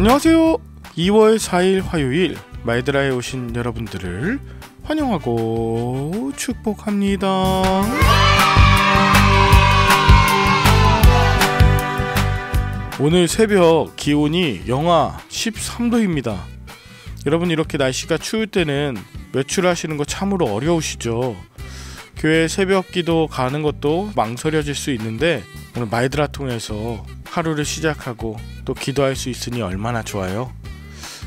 안녕하세요. 2월 4일 화요일 마이드라에 오신 여러분들을 환영하고 축복합니다. 오늘 새벽 기온이 영하 13도입니다. 여러분, 이렇게 날씨가 추울 때는 외출하시는 거 참으로 어려우시죠? 교회 새벽 기도 가는 것도 망설여질 수 있는데 오늘 마이드라 통해서 하루를 시작하고 또 기도할 수 있으니 얼마나 좋아요.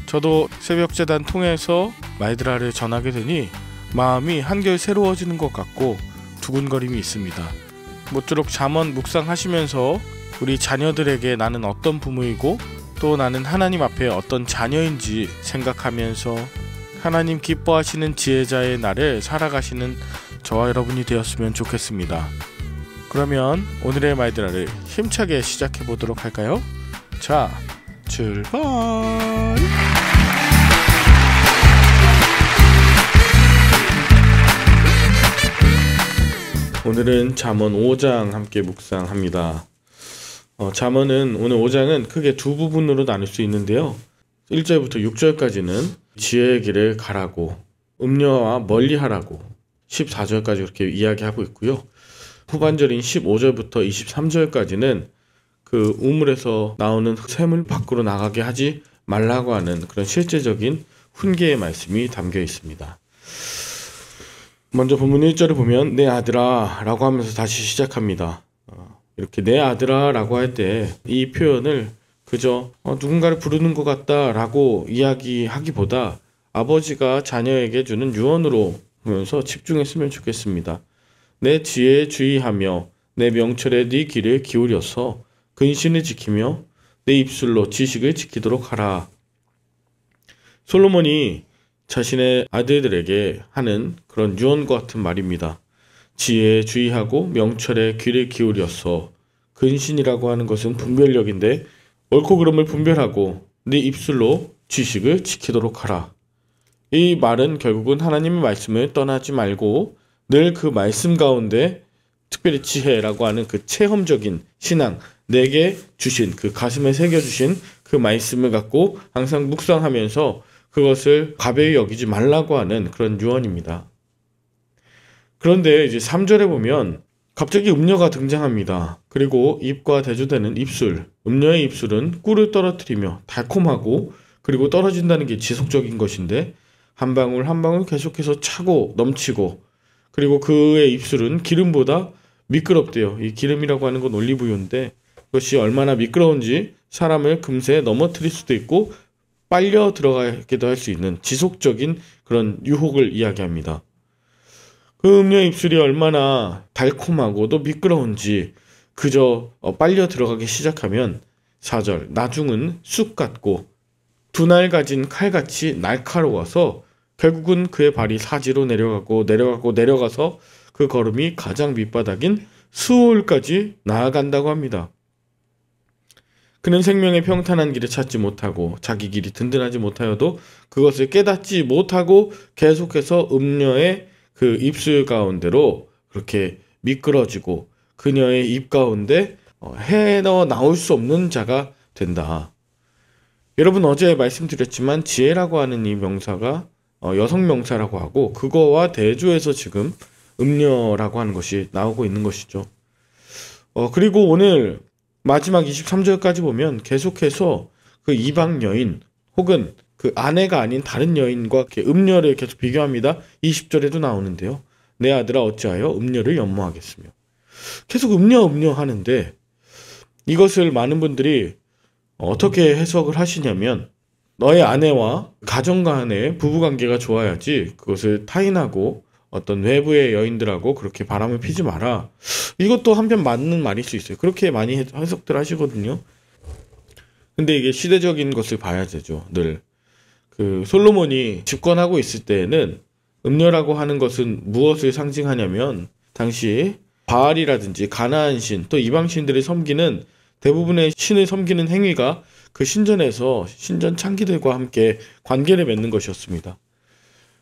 저도 새벽 재단 통해서 마이드라를 전하게 되니 마음이 한결 새로워지는 것 같고 두근거림이 있습니다. 모쪼록 잠언 묵상하시면서 우리 자녀들에게 나는 어떤 부모이고 또 나는 하나님 앞에 어떤 자녀인지 생각하면서 하나님 기뻐하시는 지혜자의 날을 살아가시는 저와 여러분이 되었으면 좋겠습니다. 그러면 오늘의 마이드라를 힘차게 시작해 보도록 할까요? 자, 출발! 오늘은 잠언 5장 함께 묵상합니다. 잠언은 오늘 5장은 크게 두 부분으로 나눌 수 있는데요. 1절부터 6절까지는 지혜의 길을 가라고, 음녀와 멀리하라고 14절까지 그렇게 이야기하고 있고요. 후반절인 15절부터 23절까지는 그 우물에서 나오는 샘을 밖으로 나가게 하지 말라고 하는 그런 실제적인 훈계의 말씀이 담겨 있습니다. 먼저 본문 1절을 보면 내 아들아 라고 하면서 다시 시작합니다. 이렇게 내 아들아 라고 할 때 이 표현을 그저 누군가를 부르는 것 같다 라고 이야기하기보다 아버지가 자녀에게 주는 유언으로 보면서 집중했으면 좋겠습니다. 내 지혜에 주의하며 내 명철에 네 귀를 기울여서 근신을 지키며 내 입술로 지식을 지키도록 하라. 솔로몬이 자신의 아들들에게 하는 그런 유언과 같은 말입니다. 지혜에 주의하고 명철에 귀를 기울여서, 근신이라고 하는 것은 분별력인데 옳고 그름을 분별하고 네 입술로 지식을 지키도록 하라. 이 말은 결국은 하나님의 말씀을 떠나지 말고 늘 그 말씀 가운데 특별히 지혜라고 하는 그 체험적인 신앙, 내게 주신 그 가슴에 새겨주신 그 말씀을 갖고 항상 묵상하면서 그것을 가벼이 여기지 말라고 하는 그런 유언입니다. 그런데 이제 3절에 보면 갑자기 음녀가 등장합니다. 그리고 입과 대조되는 입술, 음녀의 입술은 꿀을 떨어뜨리며 달콤하고 그리고 떨어진다는 게 지속적인 것인데 한 방울 한 방울 계속해서 차고 넘치고, 그리고 그의 입술은 기름보다 미끄럽대요. 이 기름이라고 하는 건 올리브유인데 그것이 얼마나 미끄러운지 사람을 금세 넘어뜨릴 수도 있고 빨려 들어가기도 할 수 있는 지속적인 그런 유혹을 이야기합니다. 그 음녀의 입술이 얼마나 달콤하고 또 미끄러운지 그저 빨려 들어가기 시작하면 4절 나중은 쑥 같고 두 날 가진 칼같이 날카로워서 결국은 그의 발이 사지로 내려가서 그 걸음이 가장 밑바닥인 수월까지 나아간다고 합니다. 그는 생명의 평탄한 길을 찾지 못하고 자기 길이 든든하지 못하여도 그것을 깨닫지 못하고 계속해서 음녀의 그 입술 가운데로 그렇게 미끄러지고 그녀의 입 가운데 헤어 나올 수 없는 자가 된다. 여러분, 어제 말씀드렸지만 지혜라고 하는 이 명사가 여성 명사라고 하고 그거와 대조해서 지금 음녀라고 하는 것이 나오고 있는 것이죠. 그리고 오늘 마지막 23절까지 보면 계속해서 그 이방 여인 혹은 그 아내가 아닌 다른 여인과 음녀를 계속 비교합니다. 20절에도 나오는데요. 내 아들아 어찌하여 음녀를 연모하겠으며. 계속 음녀 하는데 이것을 많은 분들이 어떻게 해석을 하시냐면 너의 아내와 가정 간의 부부관계가 좋아야지 그것을 타인하고 어떤 외부의 여인들하고 그렇게 바람을 피지 마라. 이것도 한편 맞는 말일 수 있어요. 그렇게 많이 해석들 하시거든요. 근데 이게 시대적인 것을 봐야 되죠. 늘 그 솔로몬이 집권하고 있을 때에는 음녀라고 하는 것은 무엇을 상징하냐면 당시 바알이라든지 가나안 신 또 이방 신들을 섬기는 대부분의 신을 섬기는 행위가 그 신전에서 신전 창기들과 함께 관계를 맺는 것이었습니다.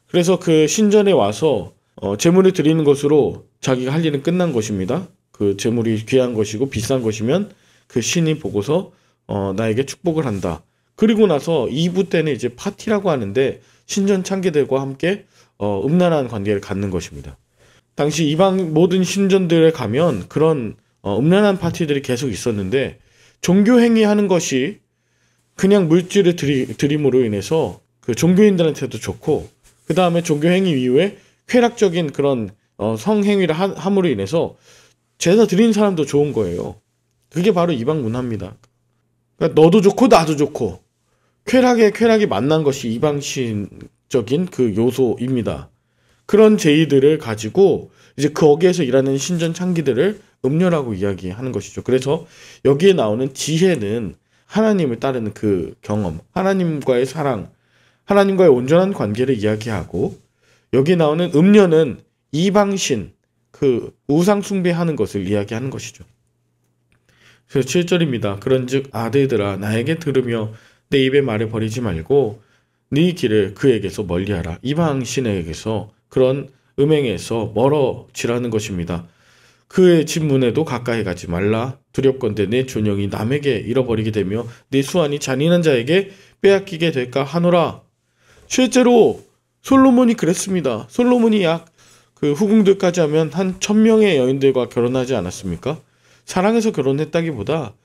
그래서 그 신전에 와서 제물을 드리는 것으로 자기가 할 일은 끝난 것입니다. 그 제물이 귀한 것이고 비싼 것이면 그 신이 보고서 나에게 축복을 한다. 그리고 나서 2부 때는 이제 파티라고 하는데 신전 창기들과 함께 음란한 관계를 갖는 것입니다. 당시 이방 모든 신전들에 가면 그런 음란한 파티들이 계속 있었는데 종교 행위하는 것이 그냥 물질을 들임으로 인해서 그 종교인들한테도 좋고 그 다음에 종교 행위 이후에 쾌락적인 그런 성행위를 함으로 인해서 제사 드린 사람도 좋은 거예요. 그게 바로 이방 문화입니다. 그러니까 너도 좋고 나도 좋고 쾌락이 만난 것이 이방신적인 그 요소입니다. 그런 제의들을 가지고 이제 거기에서 일하는 신전 창기들을 음녀라고 이야기하는 것이죠. 그래서 여기에 나오는 지혜는 하나님을 따르는 그 경험, 하나님과의 사랑, 하나님과의 온전한 관계를 이야기하고 여기에 나오는 음녀는 이방신, 그 우상 숭배하는 것을 이야기하는 것이죠. 그래서 7절입니다. 그런즉 아들들아 나에게 들으며 내 입의 말을 버리지 말고 네 길을 그에게서 멀리하라. 이방신에게서 그런 음행에서 멀어지라는 것입니다. 그의 집 문에도 가까이 가지 말라. 두렵건대 내 존영이 남에게 잃어버리게 되며 네 수완이 잔인한 자에게 빼앗기게 될까 하노라. 실제로 솔로몬이 그랬습니다. 솔로몬이 약 그 후궁들까지 하면 한 1000명의 여인들과 결혼하지 않았습니까? 사랑해서 결혼했다기보다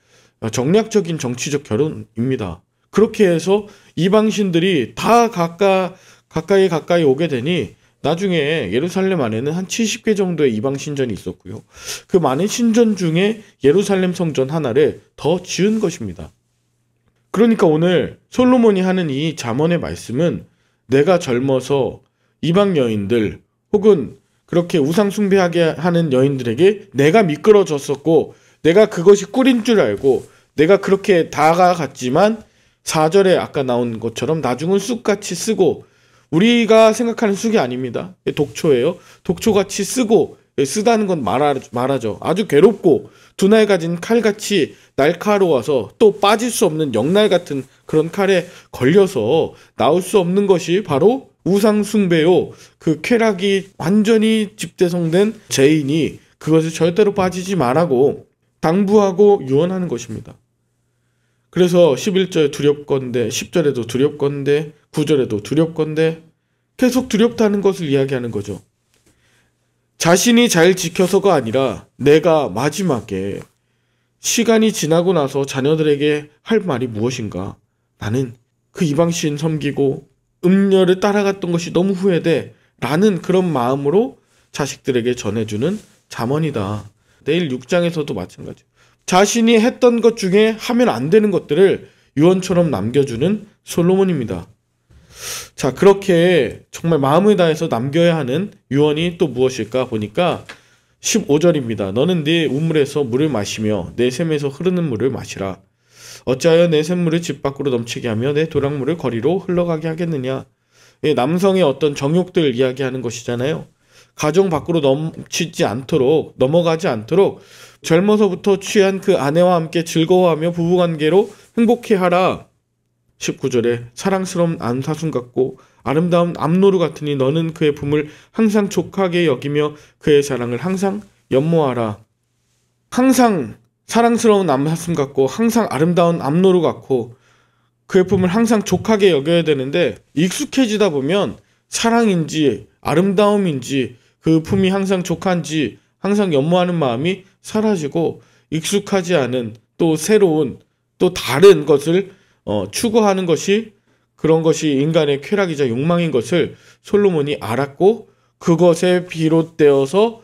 정략적인 정치적 결혼입니다. 그렇게 해서 이방신들이 다 가까이 오게 되니 나중에 예루살렘 안에는 한 70개 정도의 이방 신전이 있었고요. 그 많은 신전 중에 예루살렘 성전 하나를 더 지은 것입니다. 그러니까 오늘 솔로몬이 하는 이 잠언의 말씀은 내가 젊어서 이방 여인들 혹은 그렇게 우상 숭배하게 하는 여인들에게 내가 미끄러졌었고 내가 그것이 꿀인 줄 알고 내가 그렇게 다가갔지만 4절에 아까 나온 것처럼 나중은 쑥같이 쓰고 우리가 생각하는 쑥이 아닙니다. 독초예요. 독초같이 쓰다는 건 말하죠. 아주 괴롭고 두날 가진 칼같이 날카로워서 또 빠질 수 없는 역날 같은 그런 칼에 걸려서 나올 수 없는 것이 바로 우상 숭배요. 그 쾌락이 완전히 집대성된 죄인이 그것을 절대로 빠지지 말라고 당부하고 유언하는 것입니다. 그래서 11절 두렵건대, 10절에도 두렵건대, 9절에도 두렵건대 계속 두렵다는 것을 이야기하는 거죠. 자신이 잘 지켜서가 아니라 내가 마지막에 시간이 지나고 나서 자녀들에게 할 말이 무엇인가? 나는 그 이방신 섬기고 음녀를 따라갔던 것이 너무 후회돼 라는 그런 마음으로 자식들에게 전해주는 잠언이다. 내일 6장에서도 마찬가지. 자신이 했던 것 중에 하면 안 되는 것들을 유언처럼 남겨주는 솔로몬입니다. 자, 그렇게 정말 마음을 다해서 남겨야 하는 유언이 또 무엇일까 보니까 15절입니다. 너는 네 우물에서 물을 마시며 내 샘에서 흐르는 물을 마시라. 어찌하여 내 샘물을 집 밖으로 넘치게 하며 내 도랑물을 거리로 흘러가게 하겠느냐. 남성의 어떤 정욕들 이야기하는 것이잖아요. 가정 밖으로 넘어가지 않도록 젊어서부터 취한 그 아내와 함께 즐거워하며 부부관계로 행복해하라. 19절에 사랑스러운 암사순 같고 아름다운 암노루 같으니 너는 그의 품을 항상 족하게 여기며 그의 사랑을 항상 연모하라. 항상 사랑스러운 암사순 같고 항상 아름다운 암노루 같고 그의 품을 항상 족하게 여겨야 되는데 익숙해지다 보면 사랑인지 아름다움인지 그 품이 항상 족한지 항상 연모하는 마음이 사라지고 익숙하지 않은 또 새로운 또 다른 것을 추구하는 것이 그런 것이 인간의 쾌락이자 욕망인 것을 솔로몬이 알았고 그것에 비롯되어서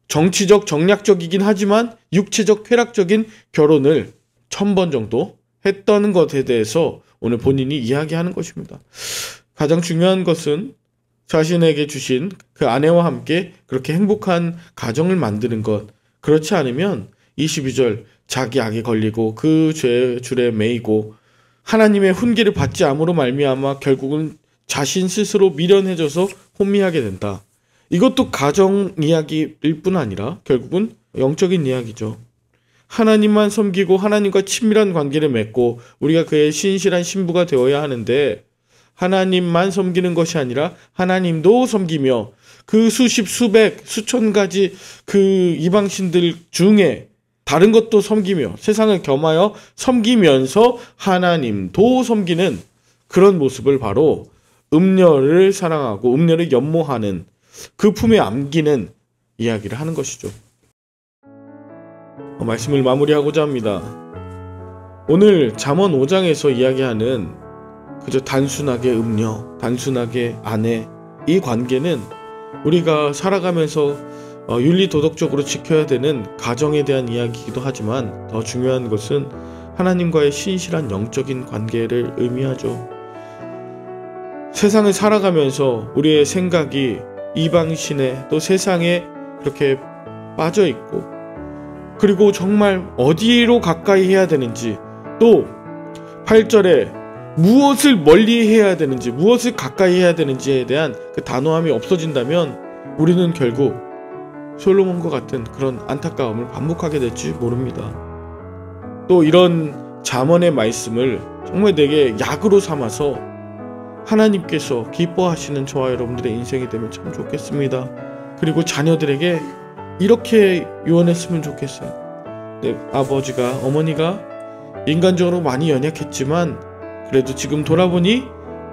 정치적 정략적이긴 하지만 육체적 쾌락적인 결혼을 1000번 정도 했던 것에 대해서 오늘 본인이 이야기하는 것입니다. 가장 중요한 것은 자신에게 주신 그 아내와 함께 그렇게 행복한 가정을 만드는 것. 그렇지 않으면 22절 자기 악에 걸리고 그 죄의 줄에 매이고 하나님의 훈계를 받지 않음으로 말미암아 결국은 자신 스스로 미련해져서 혼미하게 된다. 이것도 가정 이야기일 뿐 아니라 결국은 영적인 이야기죠. 하나님만 섬기고 하나님과 친밀한 관계를 맺고 우리가 그의 신실한 신부가 되어야 하는데 하나님만 섬기는 것이 아니라 하나님도 섬기며 그 수십 수백 수천 가지 그 이방신들 중에 다른 것도 섬기며 세상을 겸하여 섬기면서 하나님도 섬기는 그런 모습을 바로 음녀를 사랑하고 음녀를 연모하는 그 품에 안기는 이야기를 하는 것이죠. 말씀을 마무리하고자 합니다. 오늘 잠언 5장에서 이야기하는 그저 단순하게 음녀, 단순하게 아내, 이 관계는 우리가 살아가면서 윤리도덕적으로 지켜야 되는 가정에 대한 이야기이기도 하지만 더 중요한 것은 하나님과의 신실한 영적인 관계를 의미하죠. 세상을 살아가면서 우리의 생각이 이방신에 또 세상에 그렇게 빠져있고, 그리고 정말 어디로 가까이 해야 되는지, 또 8절에 무엇을 멀리 해야 되는지, 무엇을 가까이 해야 되는지에 대한 그 단호함이 없어진다면 우리는 결국 솔로몬과 같은 그런 안타까움을 반복하게 될지 모릅니다. 또 이런 잠언의 말씀을 정말 내게 약으로 삼아서 하나님께서 기뻐하시는 저와 여러분들의 인생이 되면 참 좋겠습니다. 그리고 자녀들에게 이렇게 유언했으면 좋겠어요. 내 아버지가, 어머니가 인간적으로 많이 연약했지만 그래도 지금 돌아보니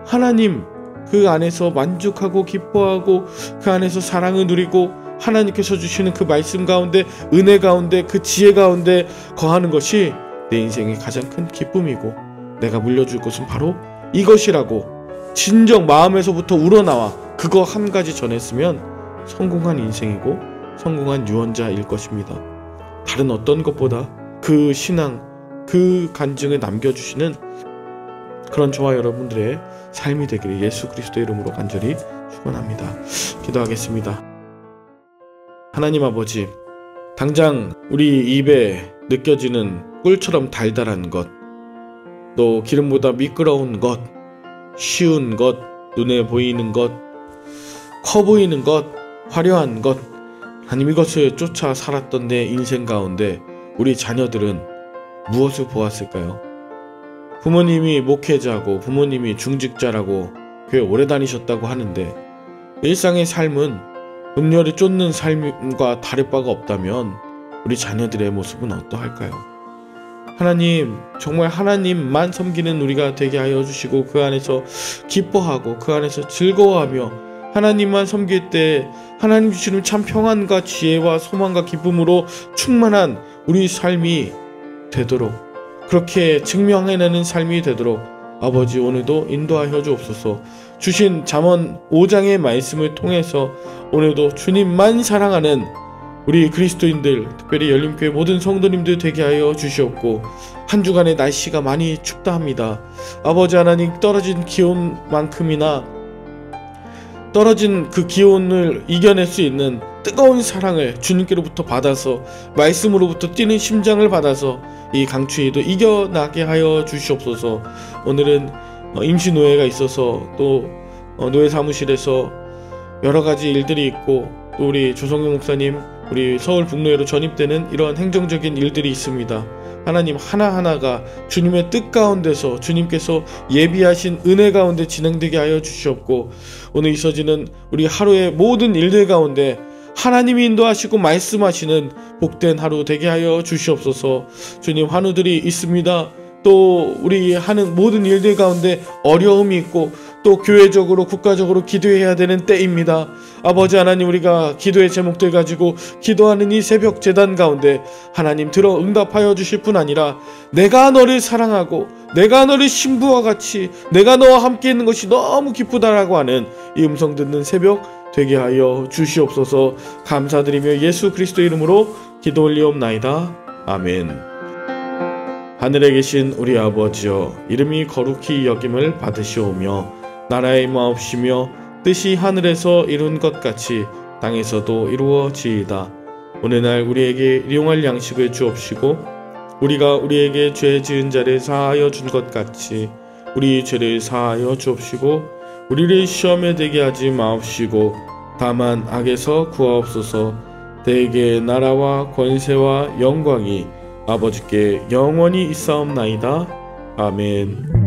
하나님 그 안에서 만족하고 기뻐하고 그 안에서 사랑을 누리고 하나님께서 주시는 그 말씀 가운데, 은혜 가운데, 그 지혜 가운데 거하는 것이 내 인생의 가장 큰 기쁨이고 내가 물려줄 것은 바로 이것이라고 진정 마음에서부터 우러나와 그거 한 가지 전했으면 성공한 인생이고 성공한 유언자일 것입니다. 다른 어떤 것보다 그 신앙, 그 간증을 남겨주시는 그런 저와 여러분들의 삶이 되기를 예수 그리스도의 이름으로 간절히 축원합니다. 기도하겠습니다. 하나님 아버지, 당장 우리 입에 느껴지는 꿀처럼 달달한 것, 또 기름보다 미끄러운 것, 쉬운 것, 눈에 보이는 것, 커 보이는 것, 화려한 것, 하나님 이것을 쫓아 살았던 내 인생 가운데 우리 자녀들은 무엇을 보았을까요? 부모님이 목회자고 부모님이 중직자라고 교회 오래 다니셨다고 하는데 일상의 삶은 음녀를 쫓는 삶과 다를 바가 없다면 우리 자녀들의 모습은 어떠할까요? 하나님, 정말 하나님만 섬기는 우리가 되게 하여 주시고 그 안에서 기뻐하고 그 안에서 즐거워하며 하나님만 섬길 때 하나님 주시는 참 평안과 지혜와 소망과 기쁨으로 충만한 우리 삶이 되도록, 그렇게 증명해내는 삶이 되도록 아버지 오늘도 인도하여 주옵소서. 주신 잠언 5장의 말씀을 통해서 오늘도 주님만 사랑하는 우리 그리스도인들, 특별히 열림교회 모든 성도님들 되게 하여 주시옵고, 한 주간의 날씨가 많이 춥다 합니다. 아버지 하나님, 떨어진 기온만큼이나 떨어진 그 기온을 이겨낼 수 있는 뜨거운 사랑을 주님께로부터 받아서, 말씀으로부터 뛰는 심장을 받아서 이 강추위도 이겨나게 하여 주시옵소서. 오늘은 임시노예가 있어서 또 노예 사무실에서 여러 가지 일들이 있고, 또 우리 조성경 목사님 우리 서울 북노예로 전입되는 이러한 행정적인 일들이 있습니다. 하나님 하나하나가 주님의 뜻 가운데서 주님께서 예비하신 은혜 가운데 진행되게 하여 주시옵고, 오늘 있어지는 우리 하루의 모든 일들 가운데 하나님이 인도하시고 말씀하시는 복된 하루 되게 하여 주시옵소서. 주님, 환우들이 있습니다. 또 우리 하는 모든 일들 가운데 어려움이 있고 또 교회적으로 국가적으로 기도해야 되는 때입니다. 아버지 하나님, 우리가 기도의 제목들 가지고 기도하는 이 새벽 제단 가운데 하나님 들어 응답하여 주실 뿐 아니라 내가 너를 사랑하고 내가 너를 신부와 같이 내가 너와 함께 있는 것이 너무 기쁘다라고 하는 이 음성 듣는 새벽 되게 하여 주시옵소서. 감사드리며 예수 그리스도 이름으로 기도 올리옵나이다. 아멘. 하늘에 계신 우리 아버지여, 이름이 거룩히 여김을 받으시오며 나라의 임하옵시며 뜻이 하늘에서 이룬 것 같이 땅에서도 이루어지이다. 오늘날 우리에게 일용할 양식을 주옵시고 우리가 우리에게 죄 지은 자를 사하여 준 것 같이 우리 죄를 사하여 주옵시고 우리를 시험에 들게 하지 마옵시고 다만 악에서 구하옵소서. 대개 나라와 권세와 영광이 아버지께 영원히 있사옵나이다. 아멘.